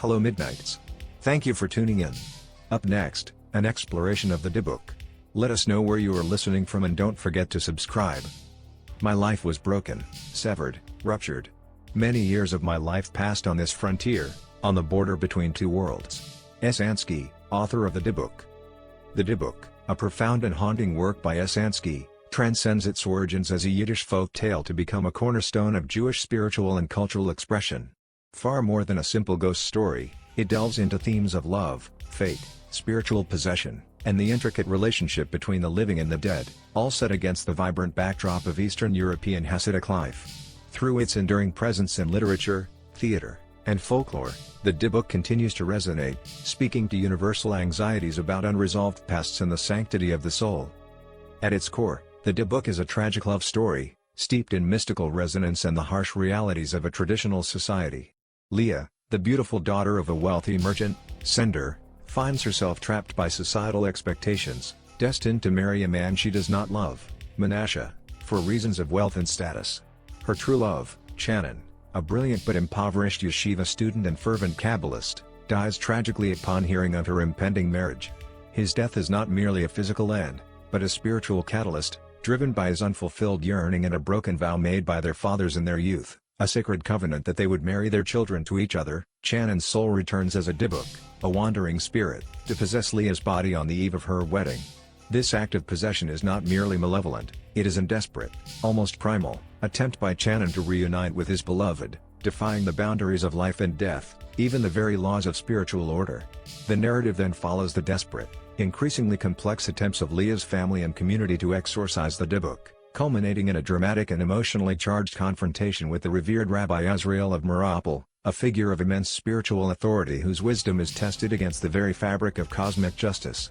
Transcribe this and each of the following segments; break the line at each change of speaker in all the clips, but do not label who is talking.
Hello Midnights. Thank you for tuning in. Up next, an exploration of the Dybbuk. Let us know where you are listening from and don't forget to subscribe. My life was broken, severed, ruptured. Many years of my life passed on this frontier, on the border between two worlds. Ansky, author of the Dybbuk. The Dybbuk, a profound and haunting work by Ansky, transcends its origins as a Yiddish folk tale to become a cornerstone of Jewish spiritual and cultural expression. Far more than a simple ghost story, it delves into themes of love, fate, spiritual possession, and the intricate relationship between the living and the dead, all set against the vibrant backdrop of Eastern European Hasidic life. Through its enduring presence in literature, theater, and folklore, the Dybbuk continues to resonate, speaking to universal anxieties about unresolved pasts and the sanctity of the soul. At its core, the Dybbuk is a tragic love story, steeped in mystical resonance and the harsh realities of a traditional society. Leah, the beautiful daughter of a wealthy merchant, sender, finds herself trapped by societal expectations, destined to marry a man she does not love, Menashe, for reasons of wealth and status. Her true love, Channon, a brilliant but impoverished yeshiva student and fervent Kabbalist, dies tragically upon hearing of her impending marriage. His death is not merely a physical end, but a spiritual catalyst, driven by his unfulfilled yearning and a broken vow made by their fathers in their youth, a sacred covenant that they would marry their children to each other. Channon's soul returns as a Dybbuk, a wandering spirit, to possess Leah's body on the eve of her wedding. This act of possession is not merely malevolent, it is a desperate, almost primal, attempt by Channon to reunite with his beloved, defying the boundaries of life and death, even the very laws of spiritual order. The narrative then follows the desperate, increasingly complex attempts of Leah's family and community to exorcise the Dybbuk, culminating in a dramatic and emotionally charged confrontation with the revered Rabbi Azrael of Mariupol, a figure of immense spiritual authority whose wisdom is tested against the very fabric of cosmic justice.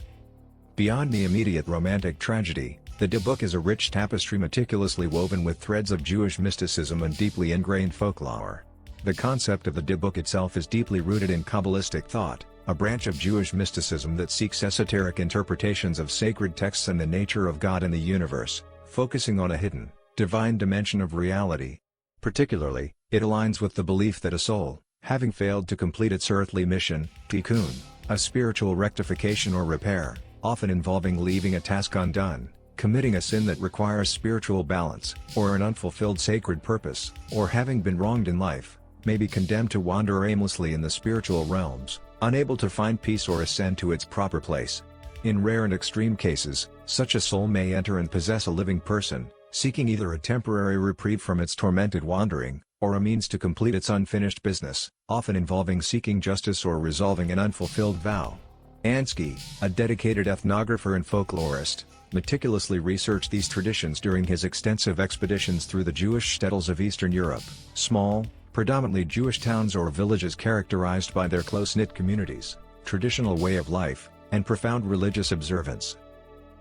Beyond the immediate romantic tragedy, the Dybbuk is a rich tapestry meticulously woven with threads of Jewish mysticism and deeply ingrained folklore. The concept of the Dybbuk itself is deeply rooted in Kabbalistic thought, a branch of Jewish mysticism that seeks esoteric interpretations of sacred texts and the nature of God and the universe, focusing on a hidden, divine dimension of reality. Particularly, it aligns with the belief that a soul, having failed to complete its earthly mission, tikkun, a spiritual rectification or repair, often involving leaving a task undone, committing a sin that requires spiritual balance, or an unfulfilled sacred purpose, or having been wronged in life, may be condemned to wander aimlessly in the spiritual realms, unable to find peace or ascend to its proper place. In rare and extreme cases, such a soul may enter and possess a living person, seeking either a temporary reprieve from its tormented wandering, or a means to complete its unfinished business, often involving seeking justice or resolving an unfulfilled vow. Ansky, a dedicated ethnographer and folklorist, meticulously researched these traditions during his extensive expeditions through the Jewish shtetls of Eastern Europe, small, predominantly Jewish towns or villages characterized by their close-knit communities, traditional way of life, and profound religious observance.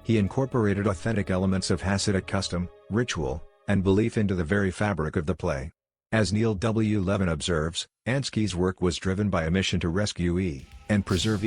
He incorporated authentic elements of Hasidic custom, ritual, and belief into the very fabric of the play. As Neil W. Levin observes, Ansky's work was driven by a mission to rescue and preserve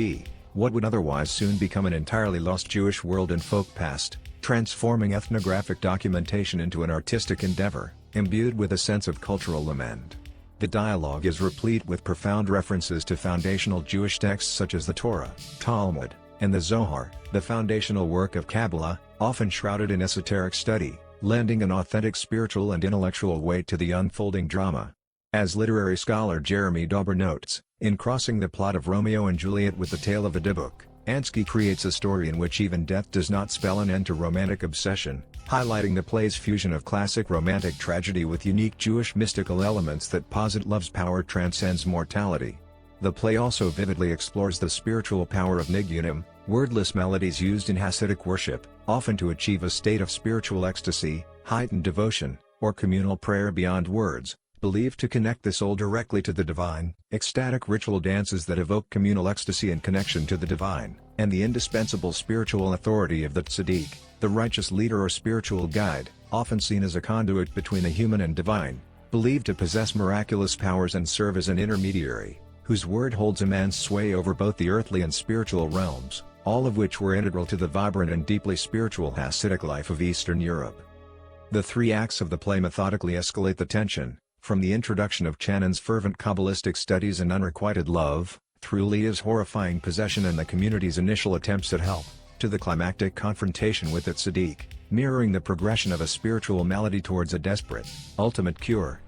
what would otherwise soon become an entirely lost Jewish world and folk past, transforming ethnographic documentation into an artistic endeavor, imbued with a sense of cultural lament. The dialogue is replete with profound references to foundational Jewish texts such as the Torah, Talmud, and the Zohar, the foundational work of Kabbalah, often shrouded in esoteric study, lending an authentic spiritual and intellectual weight to the unfolding drama. As literary scholar Jeremy Dauber notes, in crossing the plot of Romeo and Juliet with the tale of the Dybbuk, Ansky creates a story in which even death does not spell an end to romantic obsession, highlighting the play's fusion of classic romantic tragedy with unique Jewish mystical elements that posit love's power transcends mortality. The play also vividly explores the spiritual power of nigunim, wordless melodies used in Hasidic worship, often to achieve a state of spiritual ecstasy, heightened devotion, or communal prayer beyond words, believed to connect the soul directly to the divine. Ecstatic ritual dances that evoke communal ecstasy and connection to the divine, and the indispensable spiritual authority of the tzaddik, the righteous leader or spiritual guide, often seen as a conduit between the human and divine, believed to possess miraculous powers and serve as an intermediary, whose word holds immense sway over both the earthly and spiritual realms, all of which were integral to the vibrant and deeply spiritual Hasidic life of Eastern Europe. The three acts of the play methodically escalate the tension, From the introduction of Channon's fervent Kabbalistic studies and unrequited love, through Leah's horrifying possession and the community's initial attempts at help, to the climactic confrontation with its Tzaddik, mirroring the progression of a spiritual malady towards a desperate, ultimate cure.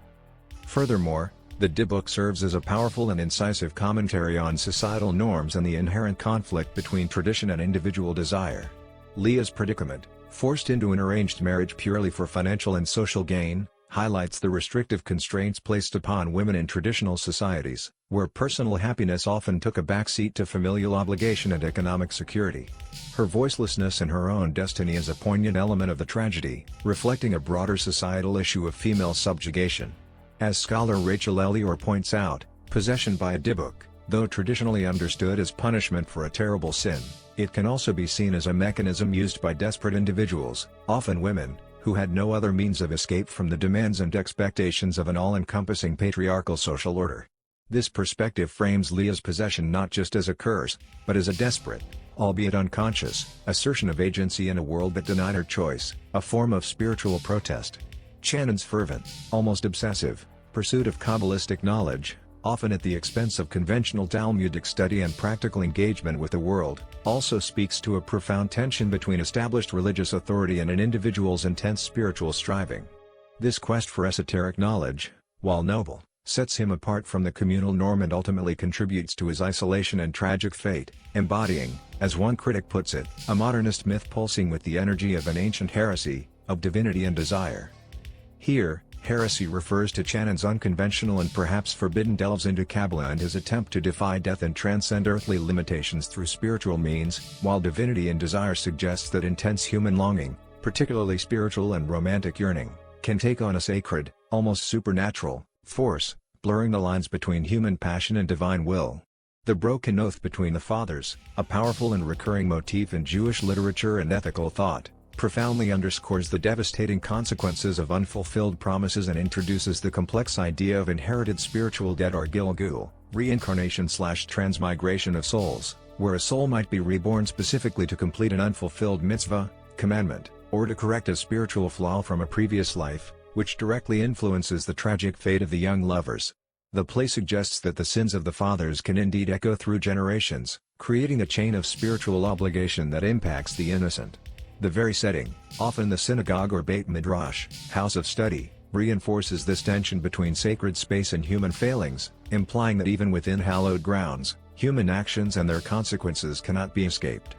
Furthermore, the Dybbuk serves as a powerful and incisive commentary on societal norms and the inherent conflict between tradition and individual desire. Leah's predicament, forced into an arranged marriage purely for financial and social gain, highlights the restrictive constraints placed upon women in traditional societies, where personal happiness often took a backseat to familial obligation and economic security. Her voicelessness in her own destiny is a poignant element of the tragedy, reflecting a broader societal issue of female subjugation. As scholar Rachel Ellior points out, possession by a Dybbuk, though traditionally understood as punishment for a terrible sin, it can also be seen as a mechanism used by desperate individuals, often women, who had no other means of escape from the demands and expectations of an all-encompassing patriarchal social order. This perspective frames Leah's possession not just as a curse, but as a desperate, albeit unconscious, assertion of agency in a world that denied her choice, a form of spiritual protest. Channon's fervent, almost obsessive, pursuit of Kabbalistic knowledge, often at the expense of conventional Talmudic study and practical engagement with the world, also speaks to a profound tension between established religious authority and an individual's intense spiritual striving. This quest for esoteric knowledge, while noble, sets him apart from the communal norm and ultimately contributes to his isolation and tragic fate, embodying, as one critic puts it, a modernist myth pulsing with the energy of an ancient heresy, of divinity and desire. Here, heresy refers to Channon's unconventional and perhaps forbidden delves into Kabbalah and his attempt to defy death and transcend earthly limitations through spiritual means, while divinity and desire suggests that intense human longing, particularly spiritual and romantic yearning, can take on a sacred, almost supernatural, force, blurring the lines between human passion and divine will. The broken oath between the fathers, a powerful and recurring motif in Jewish literature and ethical thought, profoundly underscores the devastating consequences of unfulfilled promises and introduces the complex idea of inherited spiritual debt or gilgul, reincarnation/transmigration of souls, where a soul might be reborn specifically to complete an unfulfilled mitzvah, commandment, or to correct a spiritual flaw from a previous life, which directly influences the tragic fate of the young lovers. The play suggests that the sins of the fathers can indeed echo through generations, creating a chain of spiritual obligation that impacts the innocent. The very setting, often the synagogue or Beit Midrash, house of study, reinforces this tension between sacred space and human failings, implying that even within hallowed grounds, human actions and their consequences cannot be escaped.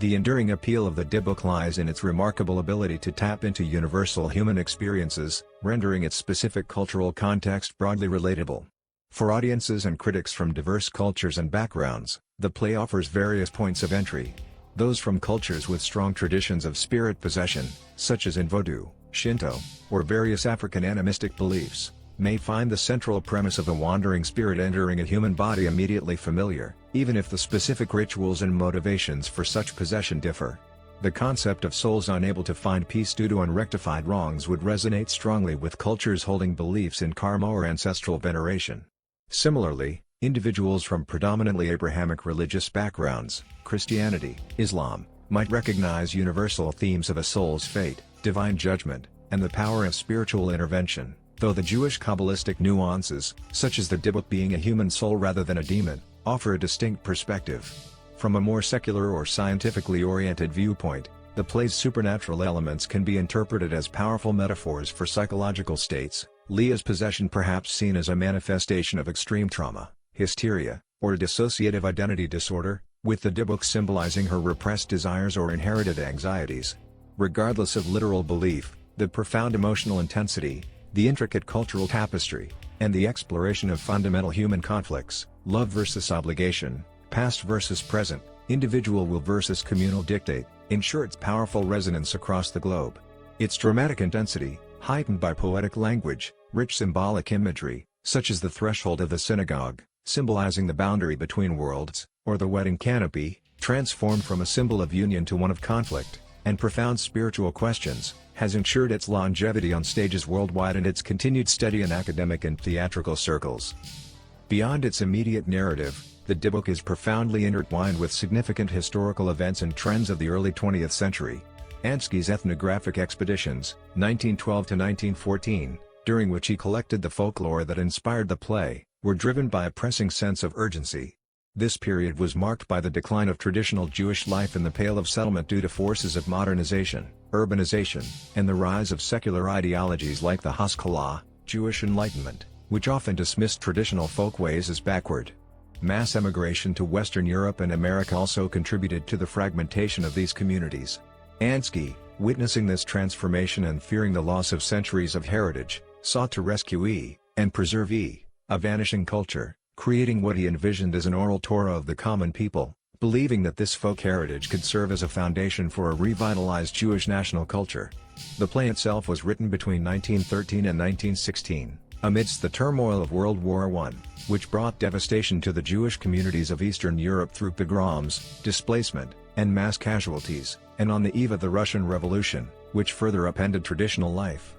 The enduring appeal of the Dybbuk lies in its remarkable ability to tap into universal human experiences, rendering its specific cultural context broadly relatable. For audiences and critics from diverse cultures and backgrounds, the play offers various points of entry. Those from cultures with strong traditions of spirit possession, such as in Vodou, Shinto, or various African animistic beliefs, may find the central premise of a wandering spirit entering a human body immediately familiar, even if the specific rituals and motivations for such possession differ. The concept of souls unable to find peace due to unrectified wrongs would resonate strongly with cultures holding beliefs in karma or ancestral veneration. Similarly, individuals from predominantly Abrahamic religious backgrounds, Christianity, Islam, might recognize universal themes of a soul's fate, divine judgment, and the power of spiritual intervention, though the Jewish Kabbalistic nuances, such as the Dybbuk being a human soul rather than a demon, offer a distinct perspective. From a more secular or scientifically oriented viewpoint, the play's supernatural elements can be interpreted as powerful metaphors for psychological states, Leah's possession perhaps seen as a manifestation of extreme trauma, hysteria, or dissociative identity disorder, with the Dybbuk symbolizing her repressed desires or inherited anxieties. Regardless of literal belief, the profound emotional intensity, the intricate cultural tapestry, and the exploration of fundamental human conflicts, love versus obligation, past versus present, individual will versus communal dictate, ensure its powerful resonance across the globe. Its dramatic intensity, heightened by poetic language, rich symbolic imagery, such as the threshold of the synagogue, symbolizing the boundary between worlds, or the wedding canopy, transformed from a symbol of union to one of conflict, and profound spiritual questions, has ensured its longevity on stages worldwide and its continued study in academic and theatrical circles. Beyond its immediate narrative, the Dybbuk is profoundly intertwined with significant historical events and trends of the early 20th century. Ansky's ethnographic expeditions, 1912 to 1914, during which he collected the folklore that inspired the play, were driven by a pressing sense of urgency. This period was marked by the decline of traditional Jewish life in the Pale of Settlement due to forces of modernization, urbanization, and the rise of secular ideologies like the Haskalah, Jewish Enlightenment, which often dismissed traditional folkways as backward. Mass emigration to Western Europe and America also contributed to the fragmentation of these communities. Ansky, witnessing this transformation and fearing the loss of centuries of heritage, sought to rescue and preserve a vanishing culture, creating what he envisioned as an oral Torah of the common people, believing that this folk heritage could serve as a foundation for a revitalized Jewish national culture. The play itself was written between 1913 and 1916, amidst the turmoil of World War I, which brought devastation to the Jewish communities of Eastern Europe through pogroms, displacement, and mass casualties, and on the eve of the Russian Revolution, which further upended traditional life.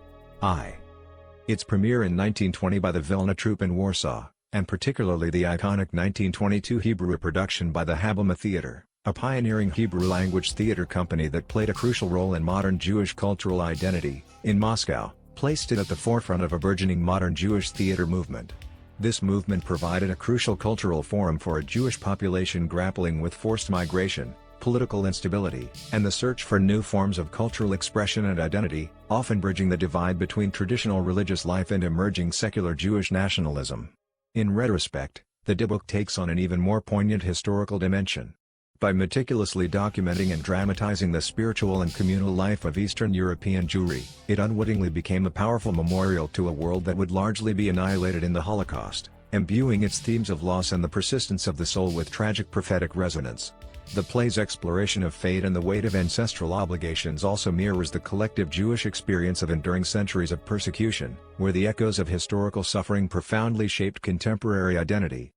Its premiere in 1920 by the Vilna Troupe in Warsaw, and particularly the iconic 1922 Hebrew production by the Haskalah Theater, a pioneering Hebrew-language theater company that played a crucial role in modern Jewish cultural identity, in Moscow, placed it at the forefront of a burgeoning modern Jewish theater movement. This movement provided a crucial cultural forum for a Jewish population grappling with forced migration, political instability, and the search for new forms of cultural expression and identity, often bridging the divide between traditional religious life and emerging secular Jewish nationalism. In retrospect, the Dybbuk takes on an even more poignant historical dimension. By meticulously documenting and dramatizing the spiritual and communal life of Eastern European Jewry, it unwittingly became a powerful memorial to a world that would largely be annihilated in the Holocaust, imbuing its themes of loss and the persistence of the soul with tragic prophetic resonance. The play's exploration of fate and the weight of ancestral obligations also mirrors the collective Jewish experience of enduring centuries of persecution, where the echoes of historical suffering profoundly shaped contemporary identity.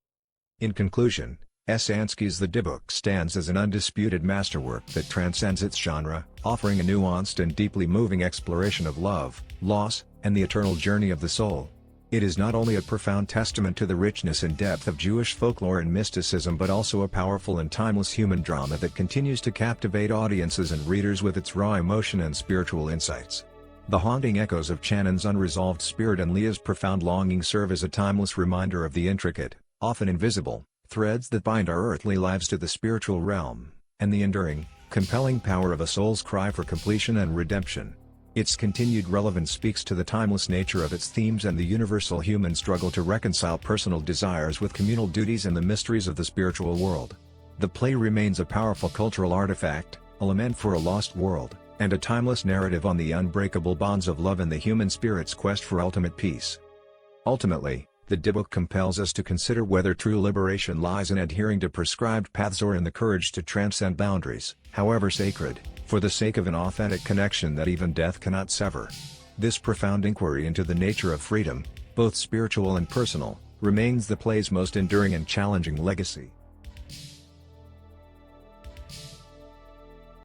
In conclusion, Ansky's The Dybbuk stands as an undisputed masterwork that transcends its genre, offering a nuanced and deeply moving exploration of love, loss, and the eternal journey of the soul. It is not only a profound testament to the richness and depth of Jewish folklore and mysticism but also a powerful and timeless human drama that continues to captivate audiences and readers with its raw emotion and spiritual insights. The haunting echoes of Channon's unresolved spirit and Leah's profound longing serve as a timeless reminder of the intricate, often invisible, threads that bind our earthly lives to the spiritual realm, and the enduring, compelling power of a soul's cry for completion and redemption. Its continued relevance speaks to the timeless nature of its themes and the universal human struggle to reconcile personal desires with communal duties and the mysteries of the spiritual world. The play remains a powerful cultural artifact, a lament for a lost world, and a timeless narrative on the unbreakable bonds of love and the human spirit's quest for ultimate peace. Ultimately, the Dybbuk compels us to consider whether true liberation lies in adhering to prescribed paths or in the courage to transcend boundaries, however sacred, for the sake of an authentic connection that even death cannot sever. This profound inquiry into the nature of freedom, both spiritual and personal, remains the play's most enduring and challenging legacy.